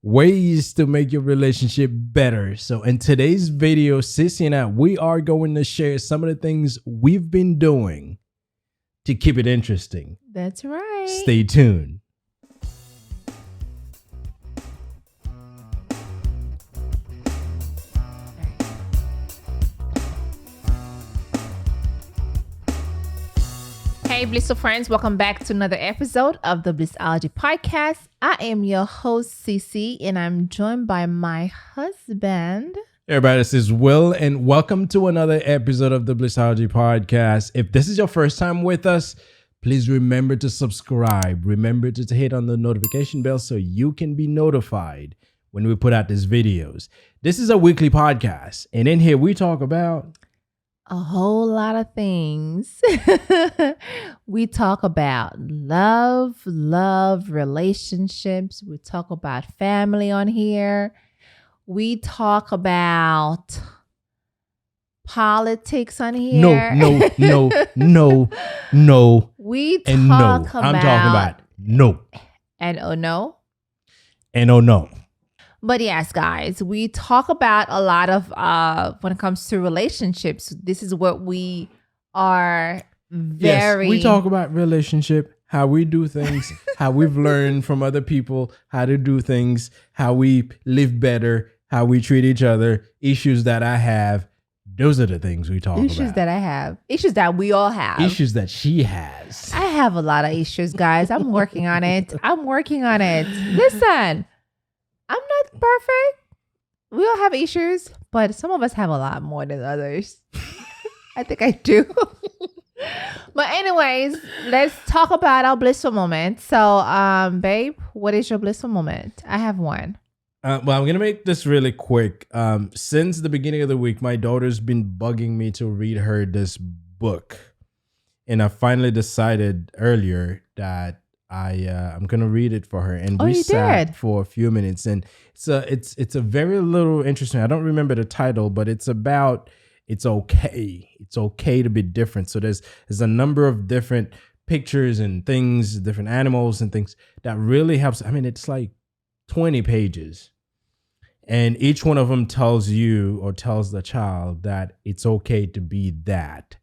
ways to make your relationship better. So in today's video, Sissy and I, we are going to share some of the things we've been doing to keep it interesting. That's right. Stay tuned. Hey, Blissful friends, welcome back to another episode of the Blissology podcast. I am your host, Cece, and I'm joined by my husband. Everybody, this is Will, and welcome to another episode of the Blissology podcast. If this is your first time with us, please remember to subscribe. Remember to hit on the notification bell so you can be notified when we put out these videos. This is a weekly podcast, and in here we talk about a whole lot of things. We talk about love, relationships. We talk about family on here. We talk about politics on here. No. We talk and no. about I'm talking about no. And oh no. And oh no. But yes, guys, we talk about a lot of when it comes to relationships. This is what we are very. Yes, we talk about relationship, how we do things, how we've learned from other people how to do things, how we live better, how we treat each other, issues that I have. Those are the things we talk about. Issues that I have. Issues that we all have. Issues that she has. I have a lot of issues, guys. I'm working on it. Listen. I'm not perfect. We all have issues, but some of us have a lot more than others. I think I do. But anyways, let's talk about our blissful moment. So, babe, what is your blissful moment? I have one. Well, I'm going to make this really quick. Since the beginning of the week, my daughter's been bugging me to read her this book. And I finally decided earlier that I'm gonna read it for her, and we sat for a few minutes, and it's a very little interesting. I don't remember the title, but it's about it's okay to be different. So there's a number of different pictures and things, different animals and things that really helps. I mean, it's like 20 pages, and each one of them tells you or tells the child that it's okay to be that.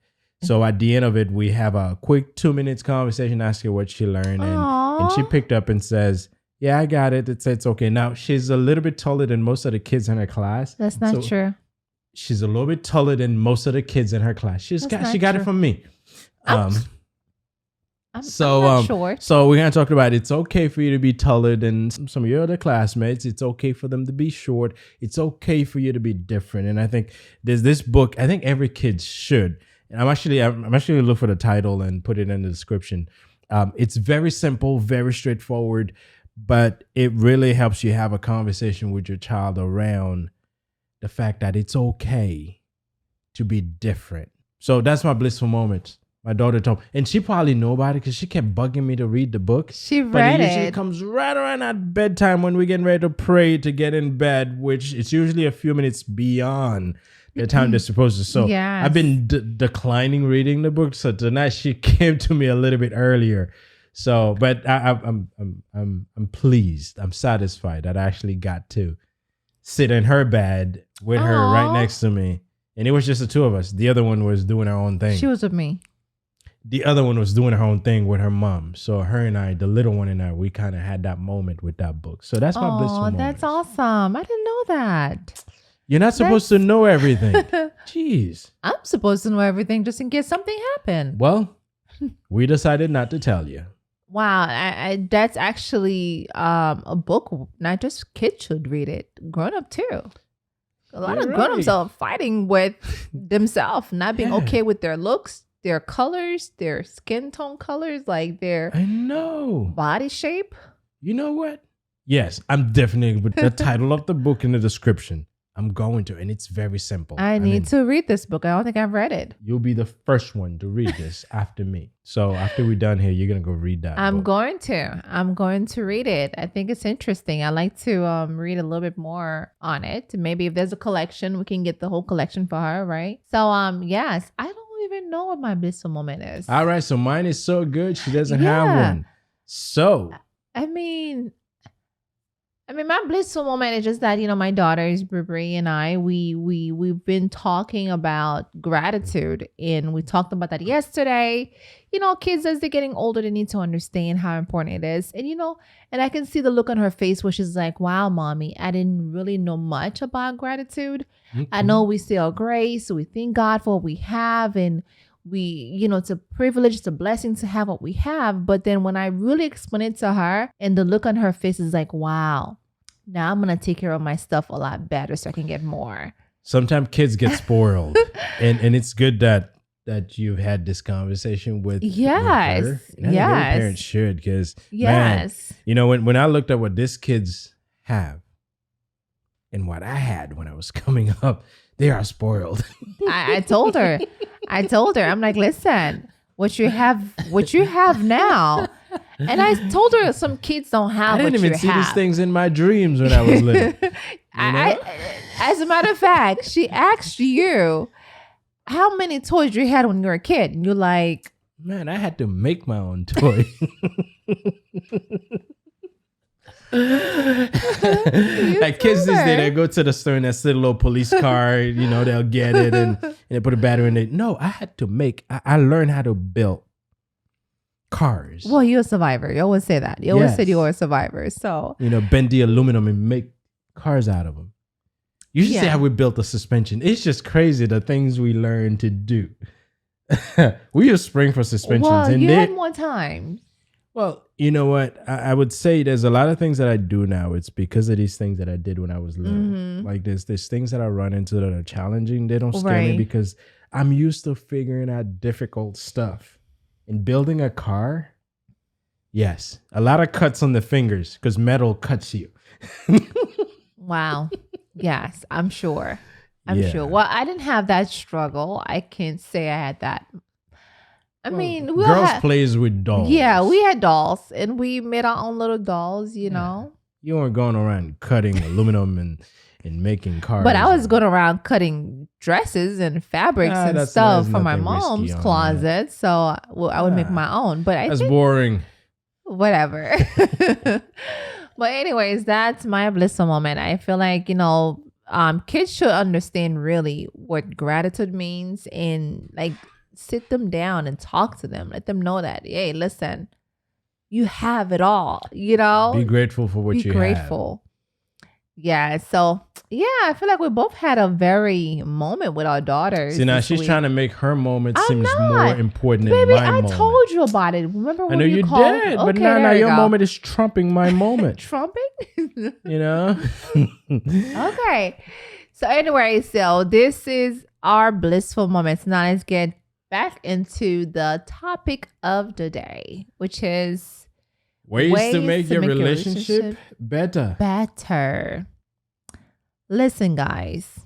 So at the end of it, we have a quick 2 minutes conversation, ask her what she learned. And she picked up and says, yeah, I got it. It's okay. Now, she's a little bit taller than most of the kids in her class. That's not true. She's a little bit taller than most of the kids in her class. She got it from me. I'm not sure. So we're going to talk about it's okay for you to be taller than some of your other classmates. It's okay for them to be short. It's okay for you to be different. And I think there's this book, I think every kid should. I'm actually gonna look for the title and put it in the description. It's very simple, very straightforward, but it really helps you have a conversation with your child around the fact that it's okay to be different. So that's my blissful moment. My daughter told me, and she probably knew about it because she kept bugging me to read the book. She read but it usually comes right around at bedtime when we're getting ready to pray to get in bed, which it's usually a few minutes beyond the time they're supposed to. So yes. I've been declining reading the book. So tonight she came to me a little bit earlier. So, but I'm pleased. I'm satisfied that I actually got to sit in her bed with her right next to me. And it was just the two of us. The other one was doing her own thing. She was with me. The other one was doing her own thing with her mom. So her and I, the little one and I, we kind of had that moment with that book. So that's my blissful moment. That's awesome. I didn't know that. You're not supposed to know everything. Jeez. I'm supposed to know everything just in case something happened. Well, we decided not to tell you. Wow. That's actually a book. Not just kids should read it. Grown up too. A lot of grown-ups are fighting with themselves, not being okay with their looks, their colors, their skin tone colors, like their body shape. You know what? Yes, I'm definitely with the title of the book in the description. I'm going to, and it's very simple. I need to read this book. I don't think I've read it. You'll be the first one to read this after me. So after we're done here, you're going to go read that I'm book. I'm going to read it. I think it's interesting. I like to read a little bit more on it. Maybe if there's a collection, we can get the whole collection for her, right? So yes, I don't even know what my blissful moment is. All right, so mine is so good, she doesn't have one. So I mean, I mean, my blissful moment is just that, my daughters, Brie and I, we've been talking about gratitude, and we talked about that yesterday. Kids as they're getting older, they need to understand how important it is. And I can see the look on her face where she's like, wow, mommy, I didn't really know much about gratitude. I know we say our grace, so we thank God for what we have, and it's a privilege, it's a blessing to have what we have. But then when I really explain it to her, and the look on her face is like, wow, now I'm going to take care of my stuff a lot better so I can get more. Sometimes kids get spoiled. and it's good that you've had this conversation with her. Yes. And yes. every parent should, because yes. man, when I looked at what these kids have and what I had when I was coming up, they are spoiled. I told her, I'm like, listen, what you have now. And I told her some kids don't have what you have. I didn't even see these things in my dreams when I was little. As a matter of fact, she asked you how many toys you had when you were a kid. And you're like, man, I had to make my own toy. Like kids these days, they go to the store and they see a little police car, they'll get it and they put a battery in it. No, I had to I learned how to build cars. Well, you're a survivor. You always say that. You always said you were a survivor. So, bend the aluminum and make cars out of them. You should see how we built the suspension. It's just crazy the things we learned to do. We use spring for suspensions. Well, you had more time. Well, you know what? I would say there's a lot of things that I do now. It's because of these things that I did when I was little. Mm-hmm. Like there's things that I run into that are challenging. They don't scare me because I'm used to figuring out difficult stuff. And building a car, yes, a lot of cuts on the fingers because metal cuts you. Wow. Yes, I'm sure. I'm sure. Well, I didn't have that struggle. I can't say I had that. I mean, girls plays with dolls. Yeah, we had dolls, and we made our own little dolls. You know, you weren't going around cutting aluminum and making cars. But I was going around cutting dresses and fabrics and stuff from my mom's closet. So I would make my own. But I think boring. Whatever. But anyways, that's my blissful moment. I feel like, kids should understand really what gratitude means, and like sit them down and talk to them. Let them know that, hey, listen, you have it all, Be grateful for what you have. Be grateful. Yeah. So, I feel like we both had a very moment with our daughters. See, now she's trying to make her moment seems more important than my moment. I told you about it. Remember when you called? I know you did, but now your moment is trumping my moment. Trumping? Okay. So anyway, this is our blissful moments. Now let's get back into the topic of the day, which is Ways to make your relationship better. Listen, guys.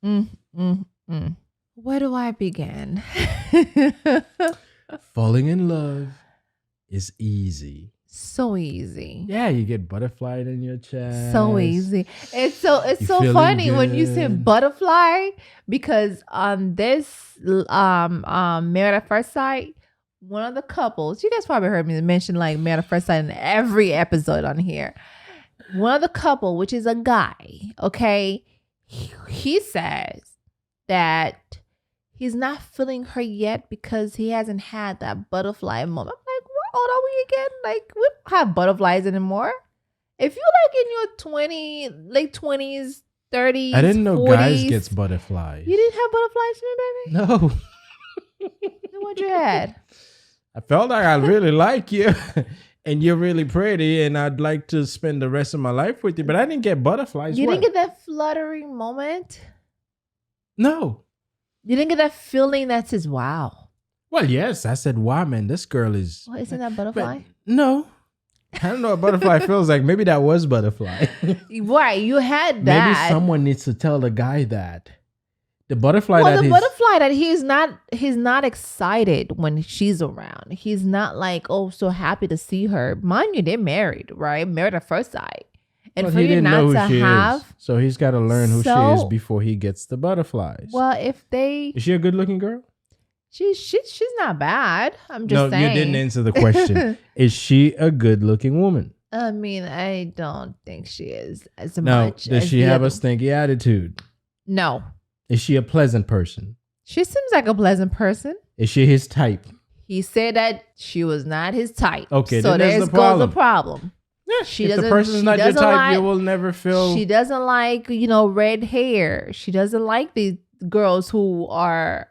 Where do I begin? Falling in love is easy. So easy. Yeah, you get butterflied in your chest. So easy. It's so funny good. When you say butterfly, because on this Married at First Sight, one of the couples, you guys probably heard me mention like Married at First Sight in every episode on here. One of the couple, which is a guy, okay, he says that he's not feeling her yet because he hasn't had that butterfly moment. I'm like, what old are we again? Like, we don't have butterflies anymore. If you're like in your late 20s, 30s, I didn't know 40s, guys gets butterflies. You didn't have butterflies for me, baby? No. Then what you had? I felt like I really like you and you're really pretty and I'd like to spend the rest of my life with you, but I didn't get butterflies. You didn't get that fluttering moment? No. You didn't get that feeling that says, wow. Well, yes. I said, wow, man, this girl is... Well, isn't that butterfly? But no. I don't know what butterfly feels like. Maybe that was butterfly. Right. You had that. Maybe someone needs to tell the guy that. The butterfly that he's not excited when she's around. He's not like, oh, so happy to see her. Mind you, they're married, right? Married at first sight. And for you not to have, so he's got to learn who she is before he gets the butterflies. Well, is she a good looking girl? She's not bad. I'm just saying. No, you didn't answer the question. Is she a good looking woman? I mean, I don't think she is as Now, much does as she the have other. a stinky attitude? No, Is she a pleasant person? she seems like a pleasant person. Is she his type? He said that she was not his type. Okay, so then there's there the goes problem. the problem. Yeah, She if the doesn't- person's she not your doesn't type, like- you will never feel. She doesn't like, red hair. She doesn't like the girls who are,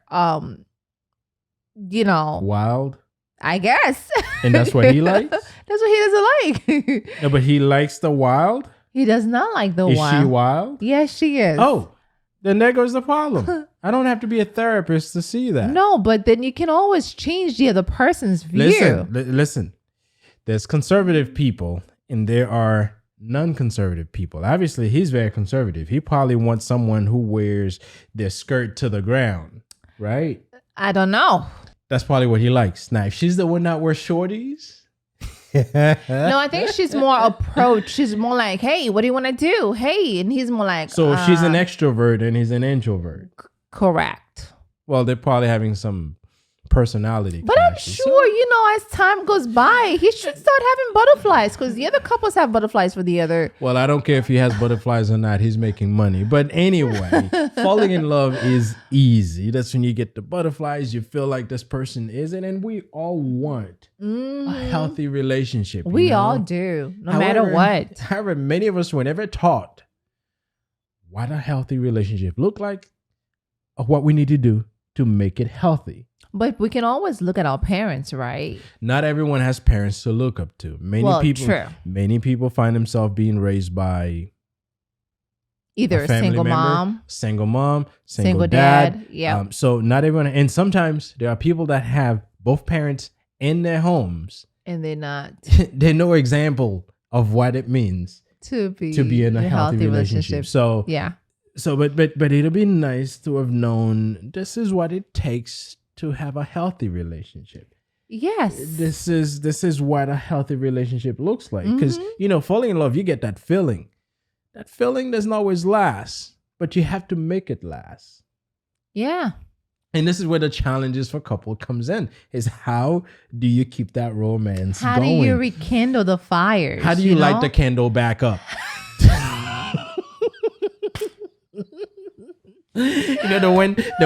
wild. I guess. And that's what he likes? That's what he doesn't like. No, but he likes the wild. He does not like the Is wild. she wild? Yes, she is. Oh, then there goes the problem. I don't have to be a therapist to see that. No, but then you can always change the other person's view. Listen. There's conservative people and there are non-conservative people. Obviously, he's very conservative. He probably wants someone who wears their skirt to the ground, right? I don't know. That's probably what he likes. Now, if she's the one that wears shorties. No, I think she's more approach. She's more like, hey, what do you want to do? Hey. And he's more like, So she's an extrovert and he's an introvert. Correct. Well, they're probably having some personality But I'm clashes. sure, as time goes by, he should start having butterflies because the other couples have butterflies for the other. Well, I don't care if he has butterflies or not. He's making money. But anyway, falling in love is easy. That's when you get the butterflies. You feel like this person is it. And we all want a healthy relationship. We all do, no matter what. However, many of us were never taught what a healthy relationship look like or what we need to do to make it healthy. But we can always look at our parents, right? Not everyone has parents to look up to. True. Many people find themselves being raised by Either a family single member, mom, single dad. Yeah. So not everyone, and sometimes there are people that have both parents in their homes. And they're not They're no example of what it means to be in a healthy relationship. So yeah. But it'll be nice to have known this is what it takes to have a healthy relationship. Yes. This is what a healthy relationship looks like. Because falling in love, you get that feeling. That feeling doesn't always last, but you have to make it last. Yeah. And this is where the challenges for couple comes in, is how do you keep that romance How going? do you rekindle the fires? How do you light the candle back up? The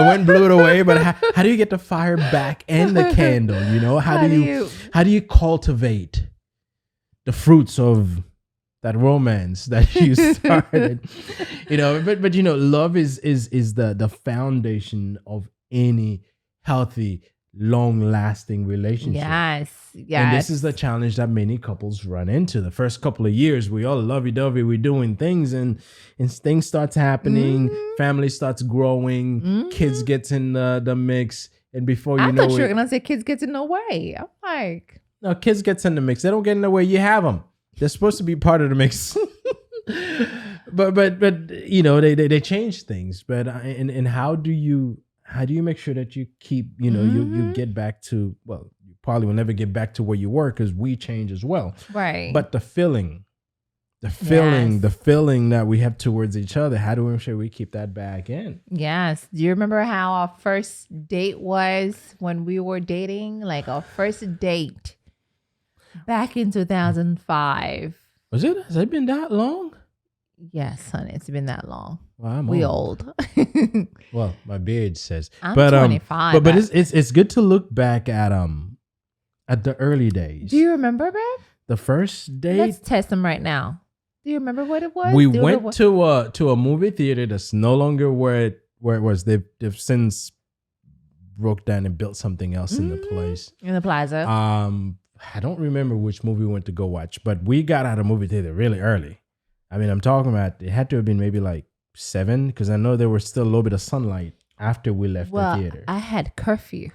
wind blew it away, but how do you get the fire back and the candle? How do you cultivate the fruits of that romance that you started? But love is the foundation of any healthy, long-lasting relationship. Yes. And this is the challenge that many couples run into. The first couple of years, we all lovey-dovey, we're doing things, and things starts happening, family starts growing, kids gets in the mix, and before you know I thought you were it, gonna say kids gets in the way. I'm like, no, kids gets in the mix. They don't get in the way. You have them. They're supposed to be part of the mix. but they change things. But and how do you make sure that you keep you get back to, well, you probably will never get back to where you were because we change as well. right. But the feeling that we have towards each other, how do we make sure we keep that back in? Yes. Do you remember how our first date was when we were dating? Like our first date back in 2005. Was it? Has it been that long? Yes, honey. It's been that long. Well, I'm We old. Well, my beard says. I'm but 25. But it's good to look back at the early days. Do you remember, babe? The first date? Let's test them right now. Do you remember what it was? We Do you remember went to a movie theater that's no longer where it was. They've since broke down and built something else in the place. in the plaza. I don't remember which movie we went to go watch, but we got out of movie theater really early. I mean, I'm talking about it had to have been maybe like 7 because I know there was still a little bit of sunlight after we left the theater. I had curfew.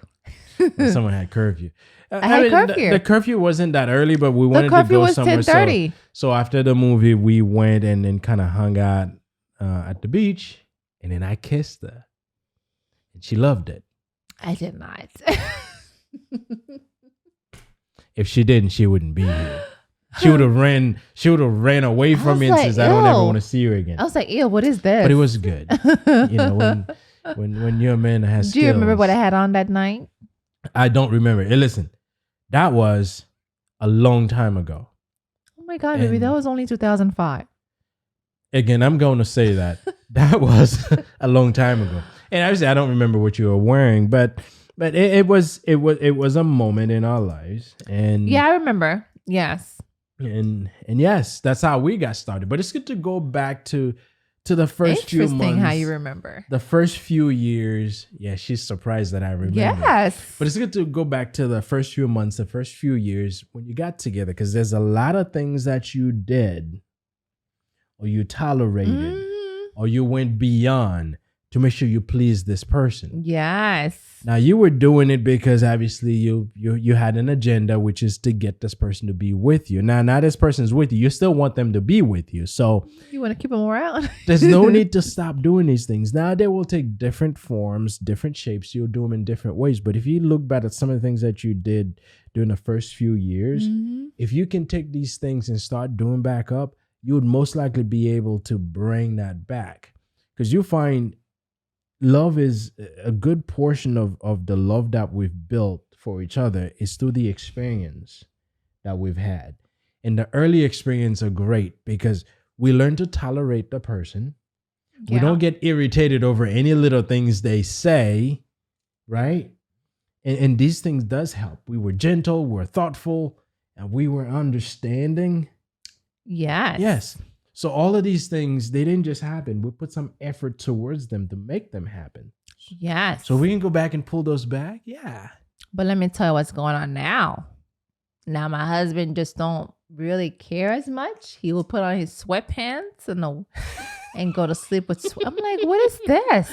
Someone had curfew. I had curfew. The curfew wasn't that early, but we The wanted to curfew go was somewhere. 10:30. So after the movie, we went and then kind of hung out at the beach, and then I kissed her, and she loved it. I did not. If she didn't, she wouldn't be here. She would have ran. She would have ran away from was me and like, says, "I don't ever ew. want to see you again." I was like, ew, what is this? But it was good. When you're a man that has Do you remember skills. what I had on that night? I don't remember. Hey, listen, that was a long time ago. Oh my God, baby, that was only 2005. Again, I'm going to say that was a long time ago. And obviously, I don't remember what you were wearing, but it was a moment in our lives. And yeah, I remember. Yes. And yes, that's how we got started. But it's good to go back to the first few months. Interesting how you remember. The first few years. Yeah, she's surprised that I remember. Yes. But it's good to go back to the first few months, the first few years when you got together, because there's a lot of things that you did or you tolerated or you went beyond to make sure you please this person. Yes. Now you were doing it because obviously you had an agenda, which is to get this person to be with you. Now this person's with you. You still want them to be with you. So you want to keep them around. There's no need to stop doing these things. Now they will take different forms, different shapes. You'll do them in different ways. But if you look back at some of the things that you did during the first few years, if you can take these things and start doing back up, you would most likely be able to bring that back. Because you find love is a good portion of the love that we've built for each other is through the experience that we've had. And the early experience are great because we learn to tolerate the person. Yeah. We don't get irritated over any little things they say, right? And these things does help. We were gentle, we were thoughtful, and we were understanding. Yes. Yes. So all of these things, they didn't just happen. We put some effort towards them to make them happen. Yes. So we can go back and pull those back. Yeah. But let me tell you what's going on now. Now my husband just don't really care as much. He will put on his sweatpants and go to sleep with I'm like, what is this?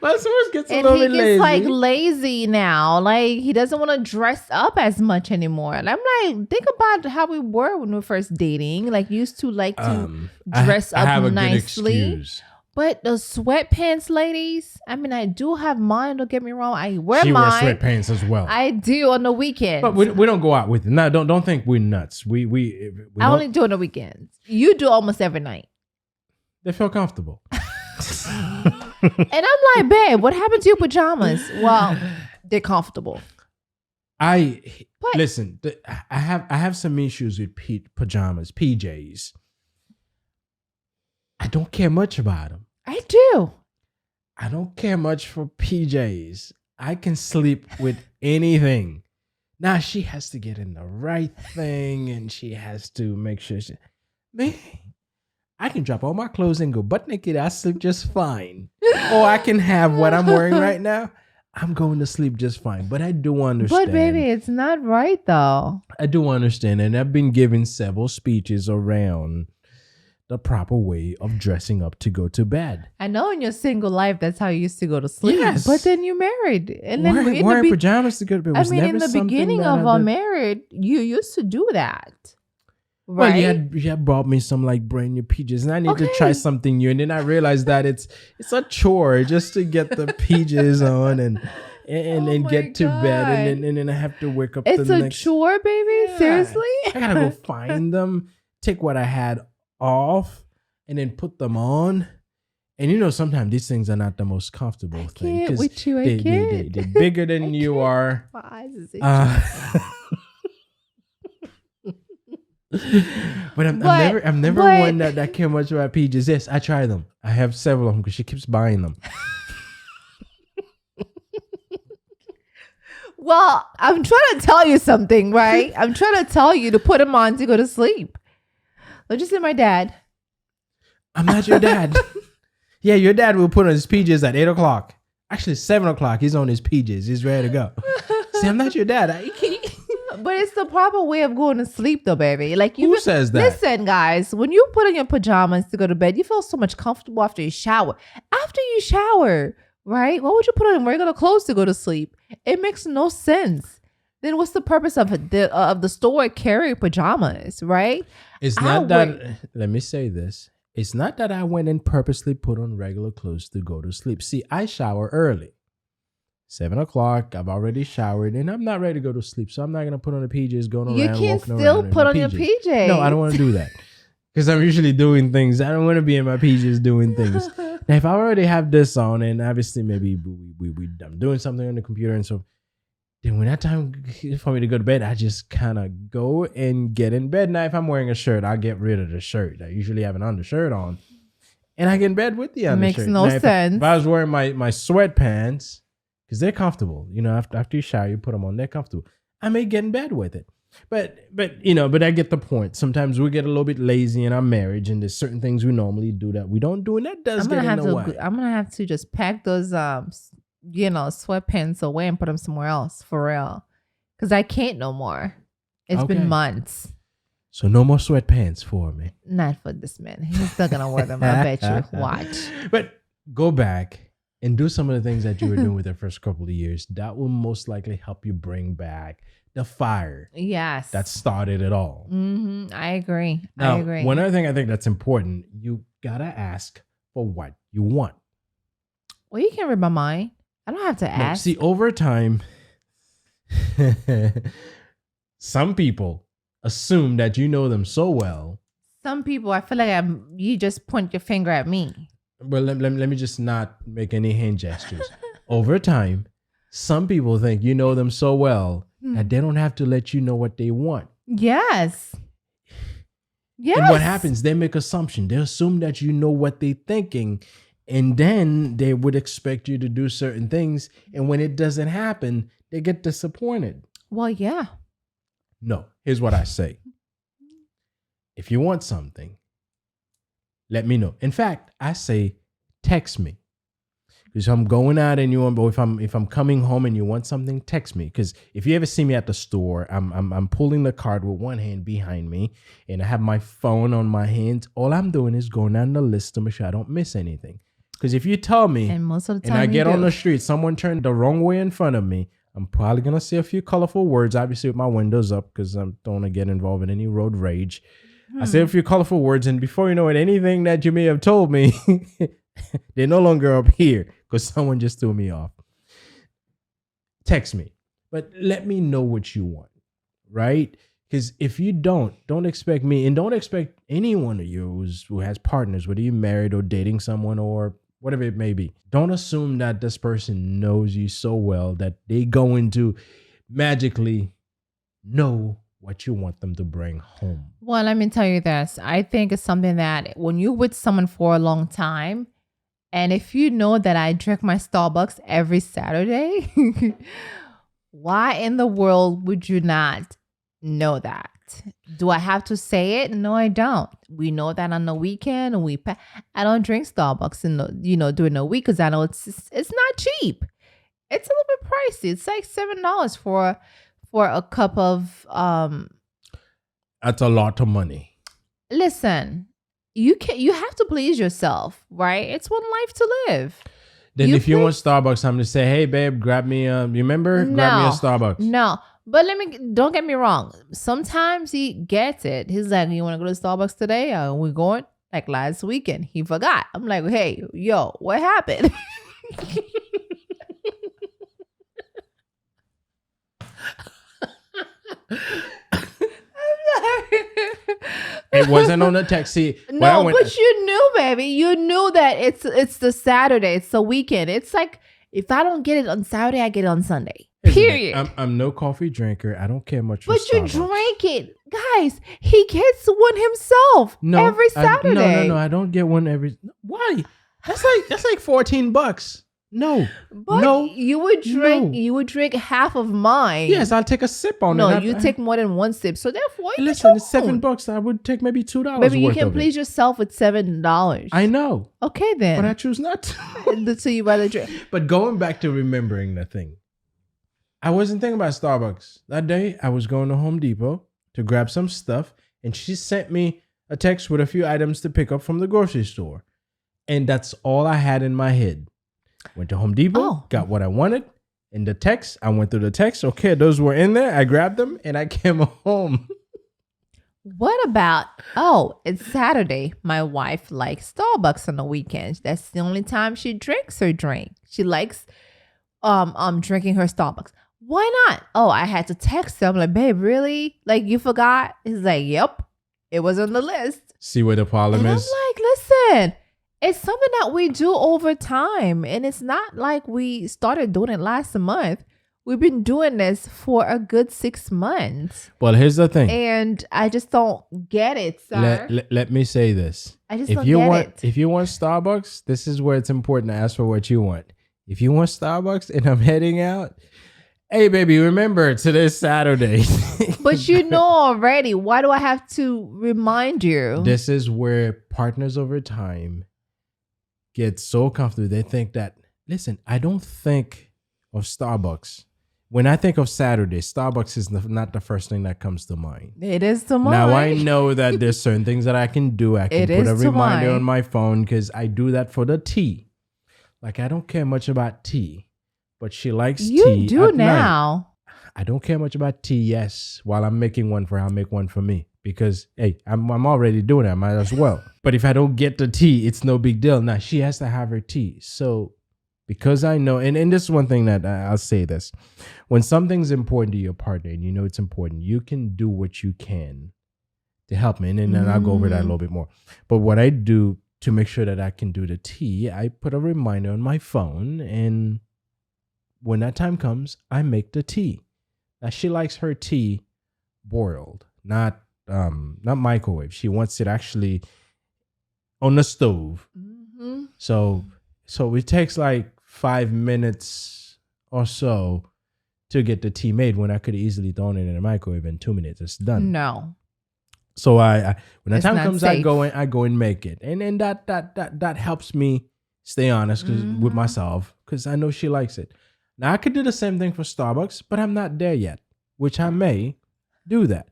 My source gets and he gets like lazy now. Like he doesn't want to dress up as much anymore. And I'm like, think about how we were when we were first dating. Like used to like to dress up nicely. But the sweatpants, ladies, I mean, I do have mine. Don't get me wrong. I wear mine. She wears sweatpants as well. I do on the weekends. But we don't go out with it. No, don't think we're nuts. We I only do it on the weekends. You do almost every night. They feel comfortable. And I'm like, babe, what happened to your pajamas? Well, they're comfortable. Listen, I have some issues with pajamas, PJs. I don't care much about them. I do. I don't care much for PJs. I can sleep with anything. Now she has to get in the right thing and she has to make sure man, I can drop all my clothes and go butt naked. I sleep just fine. Or I can have what I'm wearing right now. I'm going to sleep just fine. But I do understand. But baby, it's not right though. I do understand. And I've been giving several speeches around the proper way of dressing up to go to bed. I know in your single life, that's how you used to go to sleep. Yes. But then you married. And then wearing pajamas to go to bed was never in the beginning of our marriage, you used to do that. Right? Well, you had brought me some like brand new PJs and I need to try something new. And then I realized that it's a chore just to get the PJs on and get to bed. And then I have to wake up the next. It's a chore, baby? Yeah. Seriously? I gotta go find them, take what I had off and then put them on. And sometimes these things are not the most comfortable thing. I can't with you. I can't. They're bigger than you are. My eyes is itching. But I've never worn that care much about PJs. Yes, I try them. I have several of them because she keeps buying them. Well, I'm trying to tell you something, right? I'm trying to tell you to put them on to go to sleep. Let's just say my dad. I'm not your dad. Yeah, your dad will put on his PJs at 8 o'clock. Actually, 7 o'clock, he's on his PJs. He's ready to go. See, I'm not your dad. But it's the proper way of going to sleep, though, baby. Like who says that? Listen, guys, when you put on your pajamas to go to bed, you feel so much comfortable after you shower. After you shower, right? Why would you put on regular clothes to go to sleep? It makes no sense. Then what's the purpose of the store carrying pajamas, right? It's not that. Let me say this. It's not that I went and purposely put on regular clothes to go to sleep. See, I shower early. 7 o'clock. I've already showered and I'm not ready to go to sleep. So I'm not going to put on the PJs going around. You can still put on your PJs. No, I don't want to do that. Because I'm usually doing things. I don't want to be in my PJs doing things. Now, if I already have this on and obviously maybe I'm doing something on the computer and so Then when that time is for me to go to bed, I just kind of go and get in bed. Now, if I'm wearing a shirt, I'll get rid of the shirt. I usually have an undershirt on. And I get in bed with the undershirt. Makes no sense. If I was wearing my sweatpants, because they're comfortable, after you shower, you put them on, they're comfortable. I may get in bed with it. But I get the point. Sometimes we get a little bit lazy in our marriage, and there's certain things we normally do that we don't do, and that does get in the way. I'm gonna have to just pack those sweatpants away and put them somewhere else for real, because I can't no more. It's been months. So no more sweatpants for me. Not for this man. He's still gonna wear them. I bet you. Watch. But go back and do some of the things that you were doing with the first couple of years. That will most likely help you bring back the fire. Yes. That started it all. I agree. Now, I agree. One other thing I think that's important, you gotta ask for what you want. Well, you can read my mind. I don't have to ask. See, over time, some people assume that you know them so well. Some people, I feel like you just point your finger at me. But let me just not make any hand gestures. Over time, some people think you know them so well that they don't have to let you know what they want. Yes. Yes. And what happens? They make assumption. They assume that you know what they're thinking. And then they would expect you to do certain things. And when it doesn't happen, they get disappointed. Well, yeah. No, here's what I say. If you want something, let me know. In fact, I say, text me. Because I'm going out and you want, or if I'm coming home and you want something, text me. Because if you ever see me at the store, I'm pulling the cart with one hand behind me, and I have my phone on my hands. All I'm doing is going down the list to make sure I don't miss anything. Because if you tell me, and most of the time, and I get on the street, someone turned the wrong way in front of me, I'm probably gonna see a few colorful words. Obviously, with my windows up, because I don't want to get involved in any road rage. I say a few colorful words, and before you know it, anything that you may have told me, they're no longer up here because someone just threw me off. Text me, but let me know what you want, right? Because if you don't expect me, and don't expect anyone of you who has partners, whether you're married or dating someone or whatever it may be. Don't assume that this person knows you so well that they going to magically know what you want them to bring home. Well, let me tell you this. I think it's something that when you're with someone for a long time, and if you know that I drink my Starbucks every Saturday, why in the world would you not know that? Do I have to say it? No, I don't. We know that on the weekend, I don't drink Starbucks during the week because I know it's not cheap. It's a little bit pricey. It's like $7 for a cup of That's a lot of money. Listen, you have to please yourself, right? It's one life to live. Then if you want Starbucks, I'm gonna say, hey babe, grab me grab me a Starbucks. No. But don't get me wrong. Sometimes he gets it. He's like, you want to go to Starbucks today? We're going like last weekend. He forgot. I'm like, hey, yo, what happened? It wasn't on the taxi. No, but you knew, baby. You knew that it's the Saturday. It's the weekend. It's like, if I don't get it on Saturday, I get it on Sunday. Period. I'm no coffee drinker. I don't care much for But Starbucks. you drank it. Guys, he gets one himself every Saturday. No, I don't get one every. Why? That's like $14. No. But no. You would drink half of mine. Yes, I'll take a sip on it. No, you take more than one sip. So therefore, listen, it's $7. I would take maybe $2. Maybe you can please yourself with $7. I know. Okay then. But I choose not to. So you rather drink. But going back to remembering the thing. I wasn't thinking about Starbucks. That day, I was going to Home Depot to grab some stuff, and she sent me a text with a few items to pick up from the grocery store. And that's all I had in my head. Went to Home Depot, got what I wanted. In the text, I went through the text. Okay, those were in there. I grabbed them, and I came home. What about, it's Saturday. My wife likes Starbucks on the weekends. That's the only time she drinks her drink. She likes drinking her Starbucks. Why not? I had to text him. Like, babe, really? Like, you forgot? He's like, yep. It was on the list. See where the problem is? I'm like, listen, it's something that we do over time. And it's not like we started doing it last month. We've been doing this for a good 6 months. Well, here's the thing. And I just don't get it, sir. Let me say this. I just don't get it. If you want Starbucks, this is where it's important to ask for what you want. If you want Starbucks and I'm heading out, hey, baby, remember, today's Saturday. But you know already. Why do I have to remind you? This is where partners over time get so comfortable. They think that, listen, I don't think of Starbucks. When I think of Saturday, Starbucks is not the first thing that comes to mind. It is to mind. Now, I know that there's certain things that I can do. I can put a reminder on my phone because I do that for the tea. Like, I don't care much about tea, but she likes tea. You do now. I don't care much about tea, yes. While I'm making one for her, I'll make one for me. Because, hey, I'm already doing it. I might as well. But if I don't get the tea, it's no big deal. Now, she has to have her tea. So, because I know, and this is one thing that I'll say this. When something's important to your partner and you know it's important, you can do what you can to help me. And then I'll go over that a little bit more. But what I do to make sure that I can do the tea, I put a reminder on my phone. And when that time comes, I make the tea. Now, she likes her tea boiled, not microwave. She wants it actually on the stove. Mm-hmm. So it takes like 5 minutes or so to get the tea made when I could easily thrown it in the microwave in 2 minutes. It's done. No. So I when the time comes, safe. I go and make it, and that helps me stay honest with myself because I know she likes it. Now I could do the same thing for Starbucks, but I'm not there yet, which I may do that.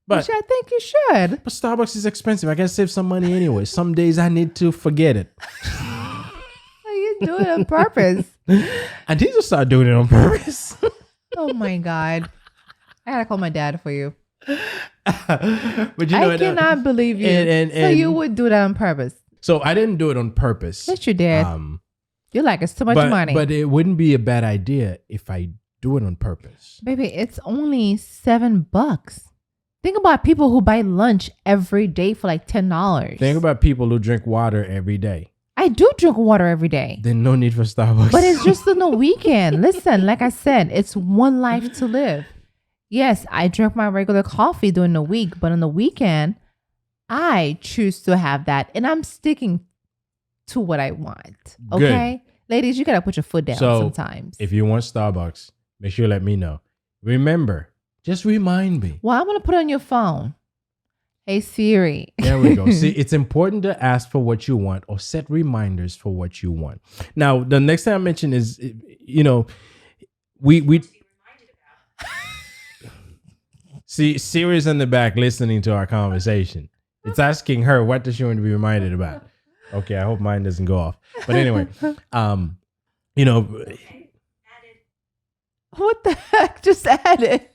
But which I think you should. But Starbucks is expensive. I gotta save some money anyway. Some days I need to forget it. You do it on purpose. I need to start doing it on purpose. Oh my God. I gotta call my dad for you. But you know, I cannot believe you. So you would do that on purpose? So I didn't do it on purpose. Yes, you did. You're like, it's too much money. But it wouldn't be a bad idea if I do it on purpose. Baby, it's only $7. Think about people who buy lunch every day for like $10. Think about people who drink water every day. I do drink water every day. Then no need for Starbucks. But it's just on the weekend. Listen, like I said, it's one life to live. Yes, I drink my regular coffee during the week, but on the weekend, I choose to have that. And I'm sticking to what I want. Okay? Good. Ladies, you got to put your foot down sometimes. If you want Starbucks, make sure you let me know. Remember, just remind me. Well, I'm going to put it on your phone. Hey, Siri. There we go. See, it's important to ask for what you want or set reminders for what you want. Now, the next thing I mentioned is, you know, we see Siri's in the back listening to our conversation. It's asking her, what does she want to be reminded about? Okay, I hope mine doesn't go off. But anyway, you know. What the heck just added?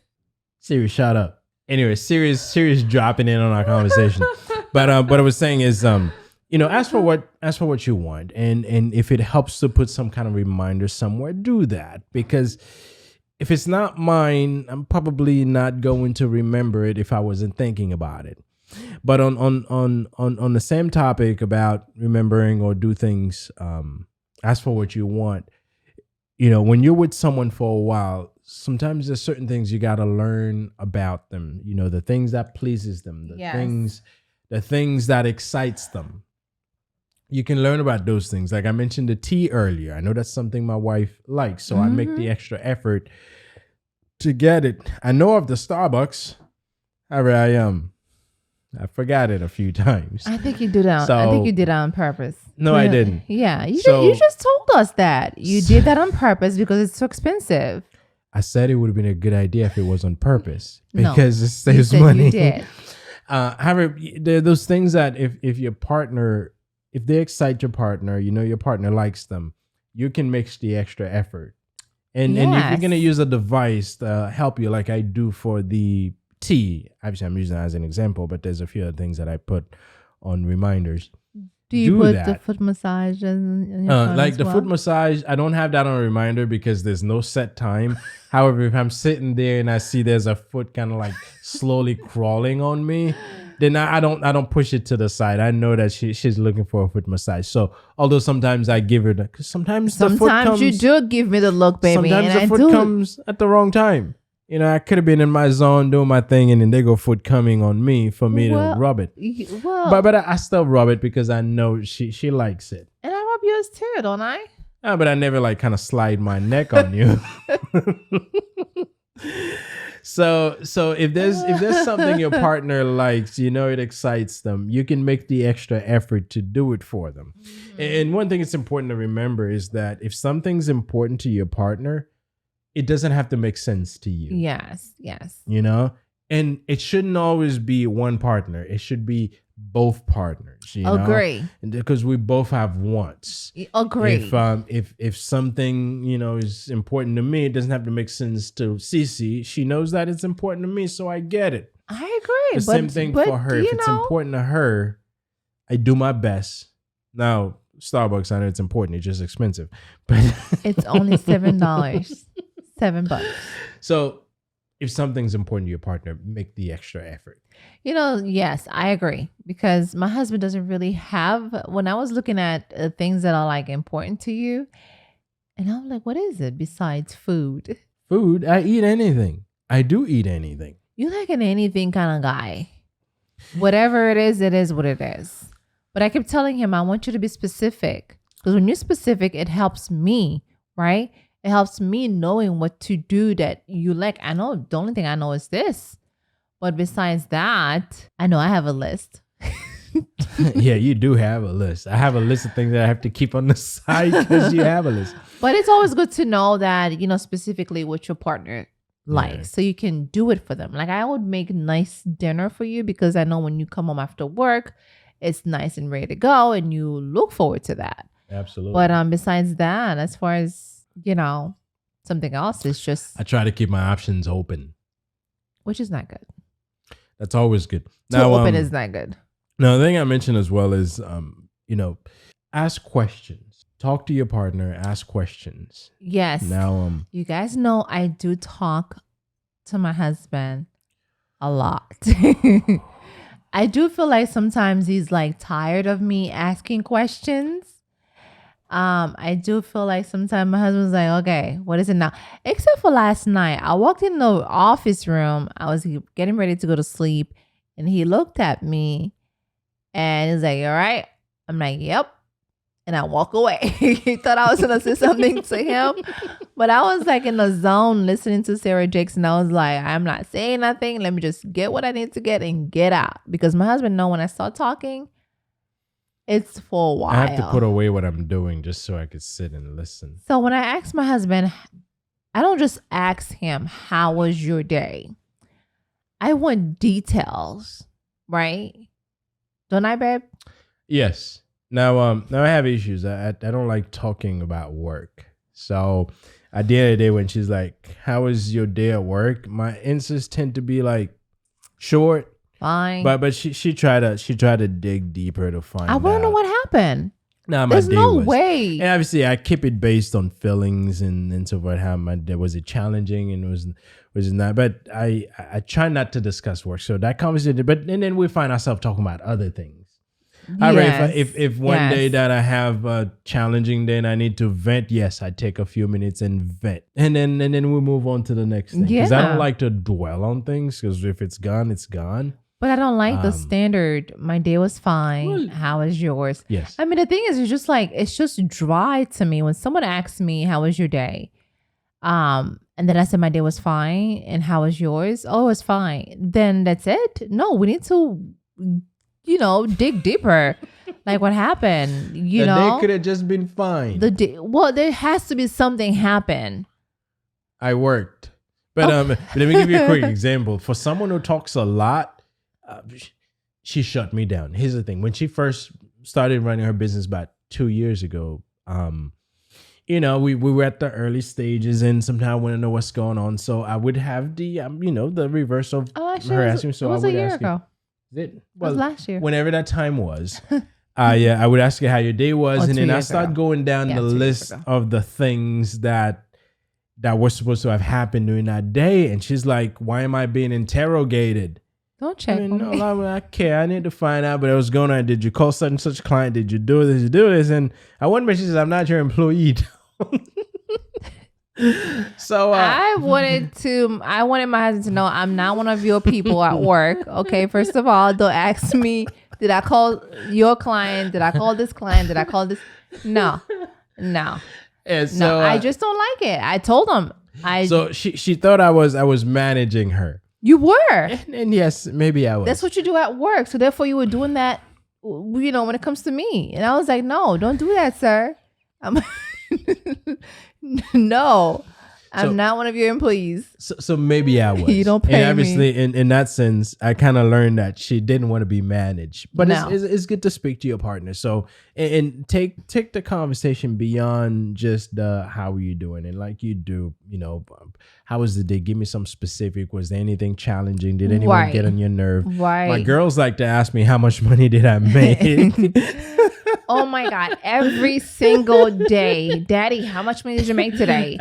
Siri, shut up. Anyway, Siri's dropping in on our conversation. But what I was saying is, you know, ask for what you want, and if it helps to put some kind of reminder somewhere, do that. Because if it's not mine, I'm probably not going to remember it if I wasn't thinking about it. But on the same topic about remembering or do things, ask for what you want. You know, when you're with someone for a while, sometimes there's certain things you got to learn about them. You know, the things that pleases them, the things that excites them. You can learn about those things. Like I mentioned the tea earlier. I know that's something my wife likes, so I make the extra effort to get it. I know of the Starbucks. However, I forgot it a few times. I think you did that. I think you did that on purpose. No, I didn't. Yeah, you just told us that you did that on purpose because it's so expensive. I said it would have been a good idea if it was on purpose because it saves money. You did. However, there are those things that if your partner, if they excite your partner, you know your partner likes them, you can make the extra effort. And if you're going to use a device to help you like I do for the tea, obviously I'm using that as an example, but there's a few other things that I put on reminders. Do you put the foot massage in your phone like as the well? foot massage, I don't have that on a reminder because there's no set time. However, if I'm sitting there and I see there's a foot kind of like slowly crawling on me, then I don't push it to the side. I know that she's looking for a foot massage. So although sometimes I give her because sometimes the foot comes. You do give me the look, baby. Sometimes the foot comes at the wrong time. I could have been in my zone doing my thing, and then they go foot coming on me for me to rub it. Well, but I still rub it because I know she likes it. And I rub yours too, don't I? But I never like kind of slide my neck on you. So if there's something your partner likes, it excites them, you can make the extra effort to do it for them. Mm-hmm. And one thing it's important to remember is that if something's important to your partner, it doesn't have to make sense to you. Yes. And it shouldn't always be one partner. It should be both partners. Agree. Because we both have wants. Agree. If something is important to me, it doesn't have to make sense to Cece. She knows that it's important to me, so I get it. I agree. The same thing for her. If it's important to her, I do my best. Now, Starbucks, I know it's important. It's just expensive, but it's only $7. $7. So if something's important to your partner, make the extra effort. Yes, I agree. Because my husband doesn't really have, when I was looking at things that are like important to you, and I'm like, what is it besides food? Food? I eat anything. I do eat anything. You like an anything kind of guy. Whatever it is what it is. But I kept telling him, I want you to be specific. Because when you're specific, it helps me, right? It helps me knowing what to do that you like. I know the only thing I know is this. But besides that, I know I have a list. Yeah, you do have a list. I have a list of things that I have to keep on the side because you have a list. But it's always good to know that, specifically what your partner likes. So you can do it for them. Like I would make nice dinner for you because I know when you come home after work, it's nice and ready to go and you look forward to that. Absolutely. But besides that, as far as something else is just... I try to keep my options open. Which is not good. That's always good. Too open is not good. Now, the thing I mentioned as well is, ask questions. Talk to your partner. Ask questions. Yes. Now, you guys know I do talk to my husband a lot. I do feel like sometimes he's like tired of me asking questions. I do feel like sometimes my husband's like, okay, what is it now? Except for last night. I walked in the office room. I was getting ready to go to sleep. And he looked at me and he's like, all right. I'm like, yep. And I walk away. He thought I was going to say something to him. But I was like in the zone listening to Sarah Jakes. And I was like, I'm not saying nothing. Let me just get what I need to get and get out. Because my husband knows when I start talking, it's for a while. I have to put away what I'm doing just so I could sit and listen. So when I ask my husband, I don't just ask him, how was your day? I want details, right? Don't I, babe? Yes. Now I have issues. I don't like talking about work. So at the end of the day, when she's like, how was your day at work? My answers tend to be like short. Fine. But she tried to dig deeper to find out. I want to know what happened. Nah, There's no way. And obviously, I keep it based on feelings and so forth. How my day was it challenging and was it not? But I try not to discuss work. So that conversation. And then we find ourselves talking about other things. Yes. If one day that I have a challenging day and I need to vent, yes, I take a few minutes and vent, and then we move on to the next thing. Because I don't like to dwell on things. Because if it's gone, it's gone. But I don't like the standard. My day was fine. Well, how was yours? Yes. I mean, the thing is, it's just dry to me when someone asks me, how was your day? And then I said, my day was fine. And how was yours? Oh, it's fine. Then that's it. No, we need to, dig deeper. Like what happened, The day could have just been fine. There has to be something happen. I worked. But let me give you a quick example. For someone who talks a lot, she shut me down. Here's the thing. When she first started running her business about 2 years ago, we were at the early stages and sometimes I want to know what's going on. So I would have the, the reverse of her asking. So it was I would a year ask ago. It was last year. Whenever that time was. I would ask you how your day was. And then I start going down the list of the things that were supposed to have happened during that day. And she's like, why am I being interrogated? Don't check on me. No, I care. I need to find out. But I was going on. Did you call such and such client? Did you do this? You do this? And I wonder, but she says, I'm not your employee. So I wanted my husband to know I'm not one of your people at work. Okay, first of all, don't ask me, did I call your client? Did I call this client? Did I call this? No. and so, I just don't like it. I told him. So she thought I was managing her. You were. And yes, maybe I was. That's what you do at work. So therefore you were doing that, when it comes to me. And I was like, no, don't do that, sir. No, I'm not one of your employees. So maybe I was. You don't pay and obviously, me. in that sense, I kind of learned that she didn't want to be managed. But No. it's good to speak to your partner. So and take the conversation beyond just how are you doing, and like you do, how was the day? Give me some specific. Was there anything challenging? Did anyone get on your nerve? Right. My girls like to ask me how much money did I make. Oh my God. Every single day, Daddy, how much money did you make today?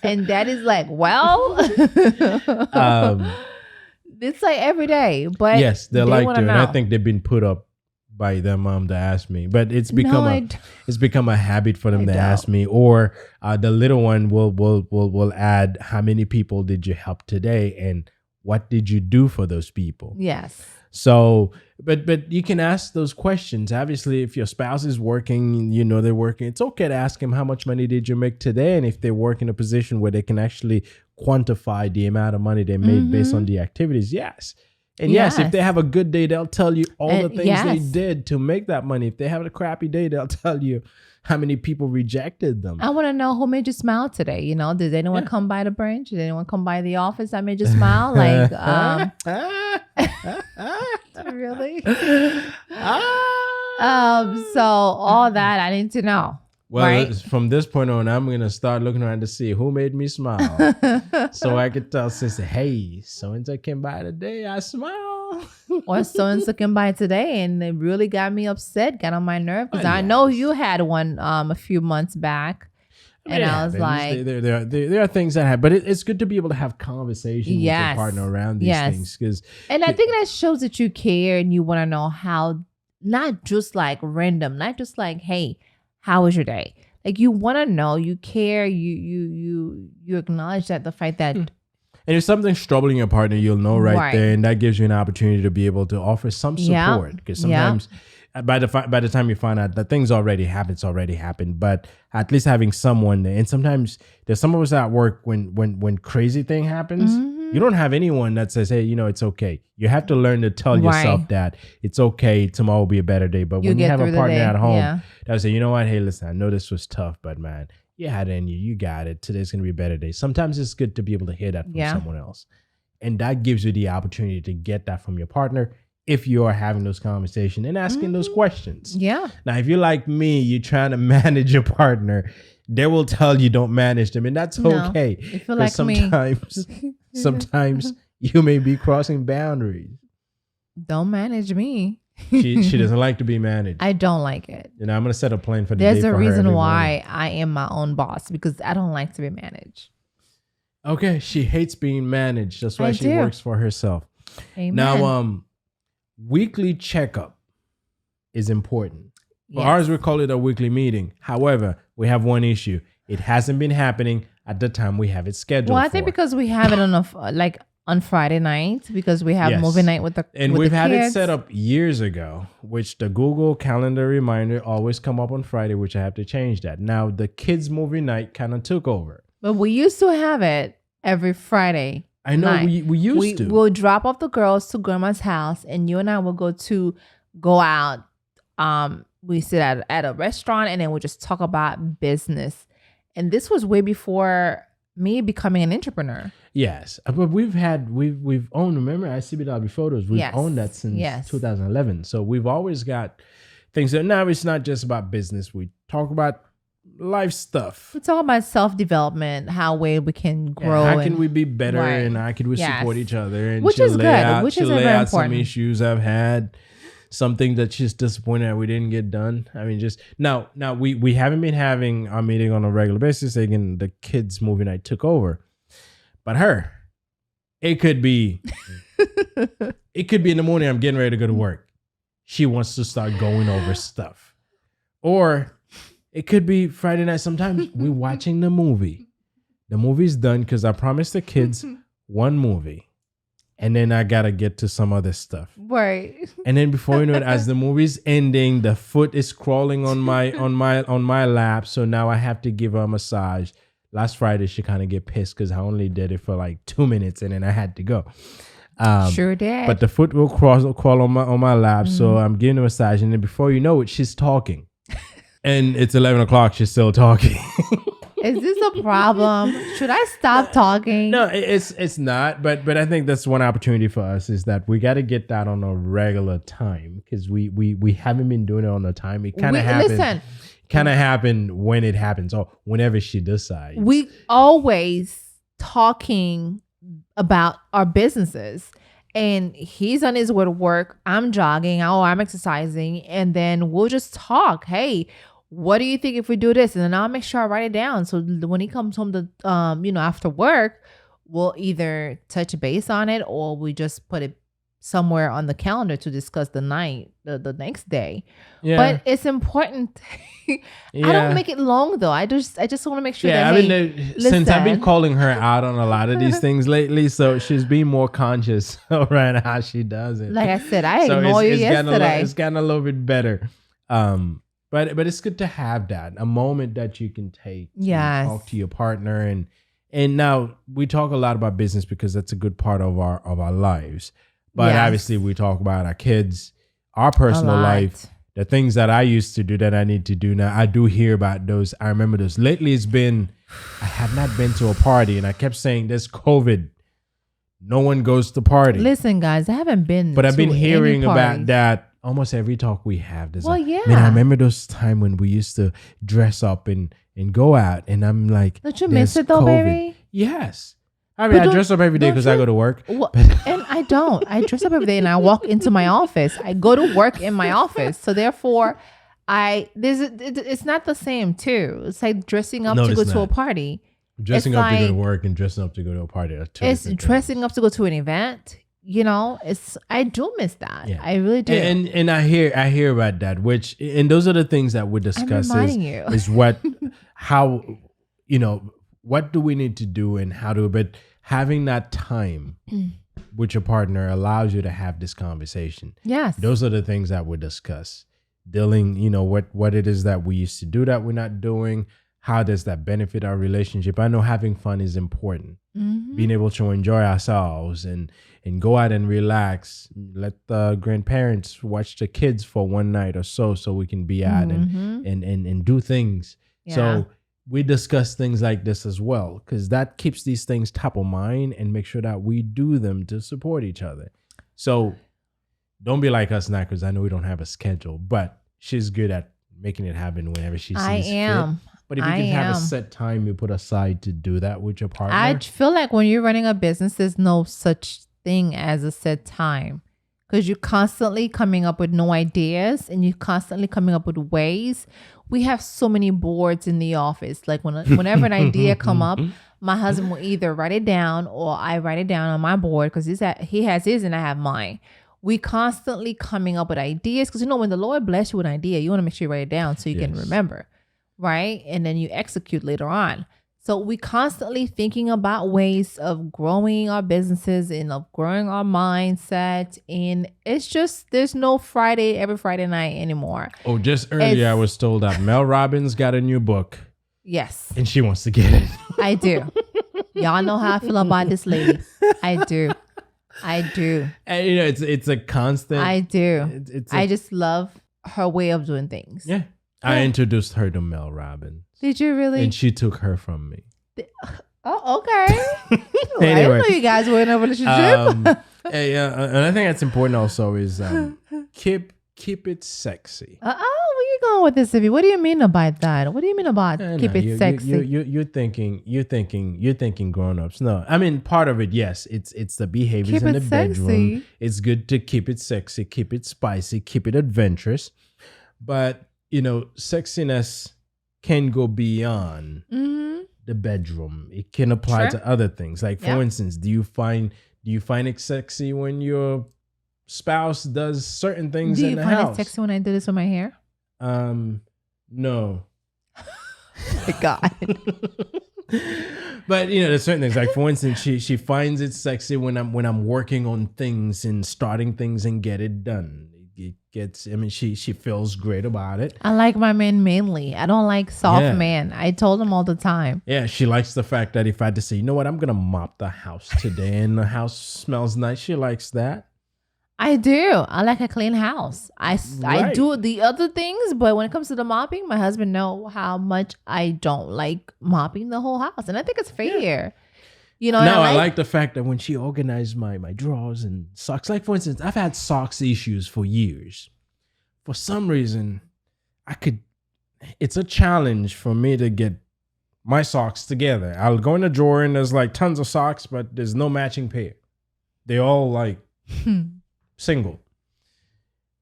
And Daddy's like, well, it's like every day. But yes, they like to. Know. And I think they've been put up by their mom to ask me. But it's become a habit for them to ask me. Or the little one will add, how many people did you help today? And what did you do for those people? Yes. So, but you can ask those questions. Obviously, if your spouse is working, they're working, it's okay to ask them, how much money did you make today? And if they work in a position where they can actually quantify the amount of money they made based on the activities, yes. And yes, if they have a good day, they'll tell you all the things they did to make that money. If they have a crappy day, they'll tell you how many people rejected them. I want to know who made you smile today. Did anyone come by the branch? Did anyone come by the office that made you smile? Like, really? So all that I need to know. Well, right? From this point on, I'm going to start looking around to see who made me smile. So I could tell sister, hey, so-and-so came by today, I smile. Or so-and-so came by today and it really got me upset, got on my nerve. Because I know you had one a few months back. And I was like... There are things that happen. But it's good to be able to have conversations with your partner around these things. And I think that shows that you care and you want to know how, not just like random, not just like, hey, how was your day? Like you want to know, you care, you acknowledge that the fact that. And if something's troubling your partner, you'll know right there, and that gives you an opportunity to be able to offer some support. Because sometimes, by the time you find out that things already happened, it's already happened. But at least having someone there, and sometimes there's some of us at work when crazy thing happens. You don't have anyone that says, hey, it's okay. You have to learn to tell yourself that it's okay. Tomorrow will be a better day. But when you have a partner at home that'll say, you know what? Hey, listen, I know this was tough, but man, you had it in you. You got it. Today's going to be a better day. Sometimes it's good to be able to hear that from someone else. And that gives you the opportunity to get that from your partner if you are having those conversations and asking those questions. Yeah. Now, if you're like me, you're trying to manage your partner, they will tell you don't manage them. And that's okay. If you're like sometimes you may be crossing boundaries. Don't manage me. She doesn't like to be managed. I don't like it. And I'm going to set a plan for the There's day a for reason her why I am my own boss, because I don't like to be managed. Okay. She hates being managed. That's why she works for herself. Amen. Now, weekly checkup is important. For ours, we call it a weekly meeting. However, we have one issue. It hasn't been happening at the time we have it scheduled. Well, I think because we have it on Friday night, because we have movie night with the and we've had it set up years ago, which the Google Calendar reminder always come up on Friday, which I have to change that. Now the kids movie night kind of took over. But we used to have it every Friday. I know we used to. We'll drop off the girls to grandma's house, and you and I will go out. We sit at a restaurant, and then we'll just talk about business. And this was way before me becoming an entrepreneur. Yes, but we've owned. Remember, IamCeCeBliss photos. We've owned that since 2011. So we've always got things that now it's not just about business. We talk about life stuff. We talk about self-development, how we can grow. How can we be better, and how can we support each other? And which is good. Which is very important. Some issues I've had. Something that she's disappointed that we didn't get done. I mean, just now we haven't been having our meeting on a regular basis. Again, the kids' movie night took over. But it could be It could be in the morning, I'm getting ready to go to work. She wants to start going over stuff. Or it could be Friday night. Sometimes we're watching the movie. The movie's done because I promised the kids one movie. And then I gotta get to some other stuff. Right. And then before you know it, as the movie's ending, the foot is crawling on my lap. So now I have to give her a massage. Last Friday, she kind of get pissed because I only did it for like 2 minutes and then I had to go. Sure did. But the foot will crawl on my lap. So I'm giving her a massage. And then before you know it, she's talking. And it's 11 o'clock. She's still talking. Is this a problem? Should I stop talking? No, it's not. But I think that's one opportunity for us is that we got to get that on a regular time because we haven't been doing it on the time. It kind of happened. Listen, kind of happened when it happens or whenever she decides. We always talking about our businesses. And he's on his way to work. I'm jogging. I'm exercising. And then we'll just talk. Hey, what do you think if we do this? And then I'll make sure I write it down. So when he comes home to, after work, we'll either touch base on it or we just put it somewhere on the calendar to discuss the next day. Yeah. But it's important. I don't make it long though. I just want to make sure that since I've been calling her out on a lot of these things lately, so she's being more conscious around how she does it. Like I said, I ignored you yesterday. It's gotten a little bit better. But it's good to have that, a moment that you can take to talk to your partner. And now we talk a lot about business because that's a good part of our lives. But obviously we talk about our kids, our personal life, the things that I used to do that I need to do now. I do hear about those. I remember those. Lately I have not been to a party and I kept saying this COVID. No one goes to party. Listen, guys, I haven't been But I've been hearing about that almost every talk we have. Man, I remember those time when we used to dress up and go out. And I'm like, don't you miss it though, COVID. baby? Yes. I mean, I dress up every day because I go to work. Well, and I don't. I dress up every day and I walk into my office. I go to work in my office. So therefore, it's not the same too. It's like dressing up to go to a party. Dressing up to go to work and dressing up to go to a party. It's dressing up to go to an event. I do miss that. Yeah. I really do. And I hear about that, and those are the things that we discuss is what do we need to do and how to, but having that time with your partner allows you to have this conversation. Yes. Those are the things that we discuss. Dealing, what it is that we used to do that we're not doing. How does that benefit our relationship? I know having fun is important. Mm-hmm. Being able to enjoy ourselves and go out and relax. Let the grandparents watch the kids for one night or so we can be out and do things. Yeah. So we discuss things like this as well because that keeps these things top of mind and make sure that we do them to support each other. So don't be like us now because I know we don't have a schedule, but she's good at making it happen whenever she sees fit. But if you can have a set time you put aside to do that with your partner. I feel like when you're running a business, there's no such thing as a set time because you're constantly coming up with new ideas and you're constantly coming up with ways. We have so many boards in the office. Like whenever an idea come up, my husband will either write it down or I write it down on my board because he has his and I have mine. We constantly coming up with ideas because when the Lord bless you with an idea, you want to make sure you write it down so you can remember. Right? And then you execute later on. So we constantly thinking about ways of growing our businesses and of growing our mindset. And it's just, there's no every Friday night anymore. Oh, just earlier I was told that Mel Robbins got a new book. Yes. And she wants to get it. I do. Y'all know how I feel about this lady. I do. And it's a constant. I do. I just love her way of doing things. Yeah. I introduced her to Mel Robbins. Did you really? And she took her from me. Oh, okay. Anyway, I didn't know you guys were in a relationship. And I think that's important also is keep it sexy. Where you going with this, Ivy? What do you mean about that? What do you mean about keep it sexy? You're thinking grown-ups. No, I mean part of it. Yes, it's the behaviors in the bedroom. It's good to keep it sexy, keep it spicy, keep it adventurous, but sexiness can go beyond the bedroom. It can apply to other things. Like for instance, do you find it sexy when you're spouse does certain things Do in you the find house. it sexy when I do this with my hair? No. My God. But there's certain things. Like for instance, she finds it sexy when I'm working on things and starting things and get it done. It gets. I mean, she feels great about it. I like my men manly. I don't like soft Yeah. man. I told him all the time. Yeah, she likes the fact that if I had to say, you know what, I'm gonna mop the house today and the house smells nice. She likes that. I do. I like a clean house. I Right. do the other things, but when it comes to the mopping, my husband know how much I don't like mopping the whole house, and I think it's fair. You know, No, I like the fact that when she organized my drawers and socks, like for instance, I've had socks issues for years. For some reason, it's a challenge for me to get my socks together. I'll go in the drawer and there's like tons of socks, but there's no matching pair. They're all like single.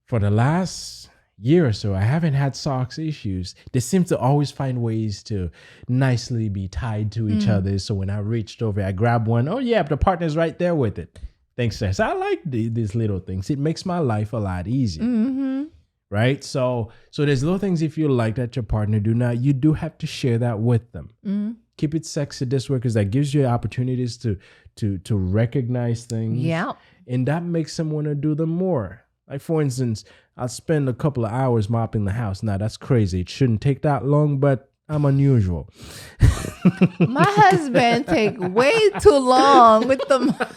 For the last year or so, I haven't had socks issues. They seem to always find ways to nicely be tied to each other. So when I reached over, I grabbed one. Oh yeah, the partner's right there with it. Thanks, sir. So I like these little things. It makes my life a lot easier. Mm-hmm. Right? So there's little things if you like that your partner do now, you do have to share that with them. Mm-hmm. Keep it sexy this way because that gives you opportunities to recognize things. Yeah. And that makes them want to do them more. Like for instance, I'll spend a couple of hours mopping the house. Now that's crazy. It shouldn't take that long, but I'm unusual. My husband take way too long with them. Like,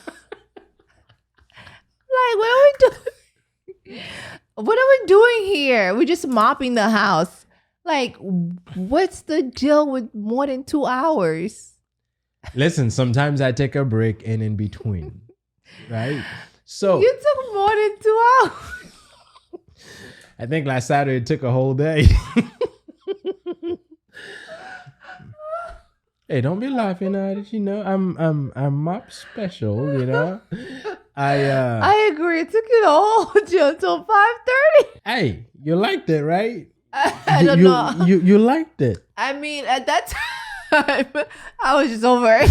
what are we doing? What are we doing here? We're just mopping the house. Like, what's the deal with more than 2 hours? Listen, sometimes I take a break and in between. Right? So You took more than 2 hours. I think last Saturday it took a whole day. Hey, don't be laughing at it. I'm mop special. I agree. It took you the whole deal until 5:30. Hey, you liked it, right? I don't know. You liked it. I mean, at that time, I was just over it.